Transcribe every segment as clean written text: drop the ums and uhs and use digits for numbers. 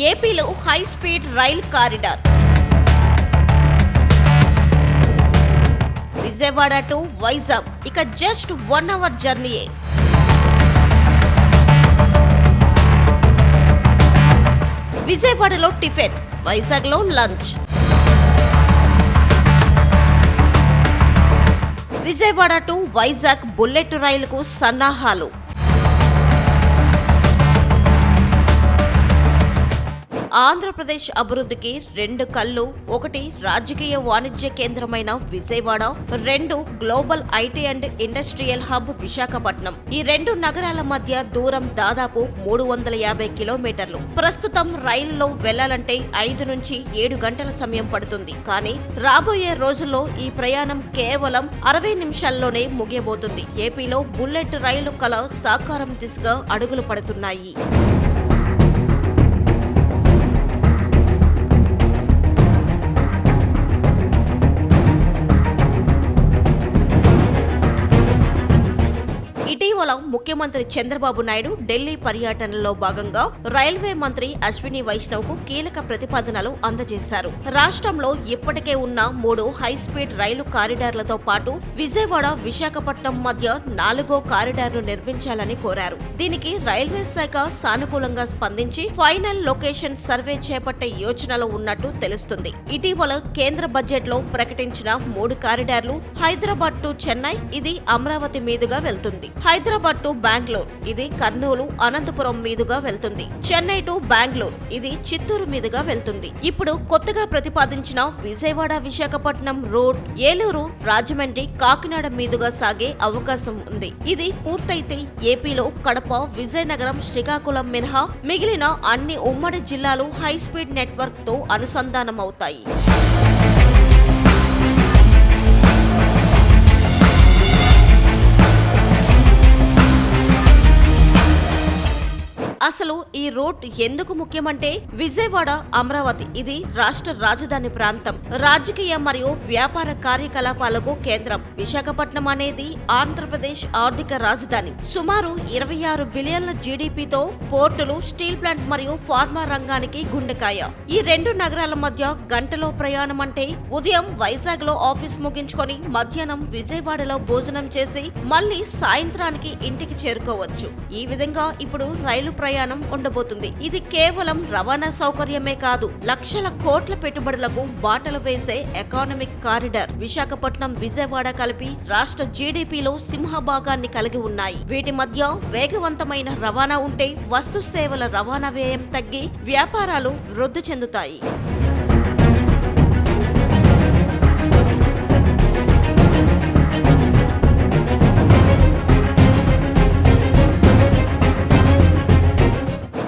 ఏపీలో high speed rail corridor. Vijayawada to Vizag ఇక just 1 hour జర్నీయే. విజయవాడలో టిఫిన్, వైజాగ్లో lunch. Vijayawada to Vizag bullet రైలుకు సన్నాహాలు. ఆంధ్రప్రదేశ్ అభివృద్ధికి 2 కళ్ళు, 1 రాజకీయ వాణిజ్య కేంద్రమైన Vijayawada, 2 global IT and industrial hub Visakhapatnam. ఈ 2 నగరాల మధ్య దూరం దాదాపు 350 కిలోమీటర్లు. ప్రస్తుతం రైలులో వెళ్లాలంటే 5 నుంచి 7 గంటల సమయం పడుతుంది. కానీ రాబోయే రోజుల్లో ఈ ప్రయాణం కేవలం 60 నిమిషాల్లోనే ముగియబోతుంది. ఏపీలో బుల్లెట్ రైలు కల సాకారం దిశగా అడుగులు పడుతున్నాయి. ఇటీవల ముఖ్యమంత్రి చంద్రబాబు నాయుడు ఢిల్లీ పర్యటనలో భాగంగా రైల్వే మంత్రి అశ్విని వైష్ణవ్ కు కీలక ప్రతిపాదనలు అందజేశారు. రాష్ట్రంలో ఇప్పటికే ఉన్న 3 హై స్పీడ్ రైలు కారిడార్లతో పాటు విజయవాడ, విశాఖపట్నం మధ్య 4వ కారిడార్ను నిర్మించాలని కోరారు. దీనికి రైల్వే శాఖ సానుకూలంగా స్పందించి ఫైనల్ లొకేషన్ సర్వే చేపట్టే యోచనలో ఉన్నట్టు తెలుస్తుంది. ఇటీవల కేంద్ర బడ్జెట్ లో ప్రకటించిన 3 కారిడార్లు హైదరాబాద్ టు చెన్నై, ఇది అమరావతి మీదుగా వెళ్తుంది. హైదరాబాద్ టు బెంగళూరు, ఇది కర్నూలు, అనంతపురం మీదుగా వెళ్తుంది. చెన్నై టు బెంగళూరు, ఇది చిత్తూరు మీదుగా వెళ్తుంది. ఇప్పుడు కొత్తగా ప్రతిపాదించిన విజయవాడ విశాఖపట్నం రోడ్ ఏలూరు, రాజమండ్రి, కాకినాడ మీదుగా సాగే అవకాశం ఉంది. ఇది పూర్తయితే ఏపీలో కడప, విజయనగరం, శ్రీకాకుళం మినహా మిగిలిన అన్ని ఉమ్మడి జిల్లాలు హై స్పీడ్ నెట్వర్క్ తో అనుసంధానమవుతాయి. అసలు ఈ రూట్ ఎందుకు ముఖ్యమంటే విజయవాడ, అమరావతి ఇది రాష్ట్ర రాజధాని ప్రాంతం, రాజకీయ మరియు వ్యాపార కార్యకలాపాలకు కేంద్రం. విశాఖపట్నం అనేది ఆంధ్రప్రదేశ్ ఆర్థిక రాజధాని. సుమారు 26 బిలియన్ల జీడీపీతో పోర్టులు, స్టీల్ ప్లాంట్ మరియు ఫార్మా రంగానికి గుండెకాయ. ఈ 2 నగరాల మధ్య గంటలో ప్రయాణం అంటే ఉదయం వైజాగ్ లో ఆఫీస్ ముగించుకొని మధ్యాహ్నం విజయవాడలో భోజనం చేసి మళ్లీ సాయంత్రానికి ఇంటికి చేరుకోవచ్చు. ఈ విధంగా ఇప్పుడు రైలు ప్రయాణం ఉండబోతుంది. ఇది కేవలం రవాణా సౌకర్యమే కాదు, లక్షల కోట్ల పెట్టుబడులకు బాటలు వేసే ఎకానమిక్ కారిడార్. విశాఖపట్నం, విజయవాడ కలిపి రాష్ట్ర జీడీపీలో సింహభాగాన్ని కలిగి ఉన్నాయి. వీటి మధ్య వేగవంతమైన రవాణా ఉంటే వస్తు సేవల రవాణా వ్యయం తగ్గి వ్యాపారాలు వృద్ధి చెందుతాయి.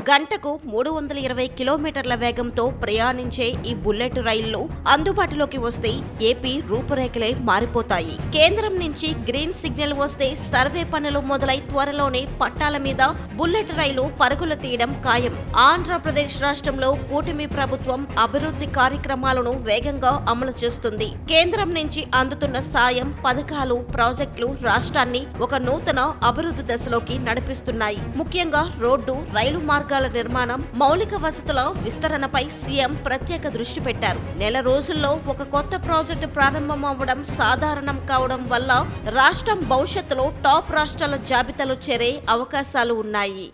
గంటకు 320 కిలోమీటర్ల వేగంతో ప్రయాణించే ఈ బుల్లెట్ రైళ్లు అందుబాటులోకి వస్తే ఏపీ రూపురేఖలే మారిపోతాయి. కేంద్రం నుంచి గ్రీన్ సిగ్నల్ వస్తే సర్వే పనులు మొదలై త్వరలోనే పట్టాల మీద బుల్లెట్ రైలు పరుగులు తీయడం ఖాయం. ఆంధ్రప్రదేశ్ రాష్ట్రంలో కూటమి ప్రభుత్వం అభివృద్ధి కార్యక్రమాలను వేగంగా అమలు చేస్తుంది. కేంద్రం నుంచి అందుతున్న సాయం, పథకాలు, ప్రాజెక్టులు రాష్ట్రాన్ని ఒక నూతన అభివృద్ధి దశలోకి నడిపిస్తున్నాయి. ముఖ్యంగా రోడ్డు, రైలు మార్గాల నిర్మాణం, మౌలిక వసతుల విస్తరణపై సీఎం ప్రత్యేక దృష్టి పెట్టారు. నెల రోజుల్లో ఒక కొత్త ప్రాజెక్టు ప్రారంభమవ్వడం సాధారణం కావడం వల్ల రాష్ట్రం భవిష్యత్తులో టాప్ రాష్ట్రాల జాబితాలో చేరే అవకాశాలు ఉన్నాయి.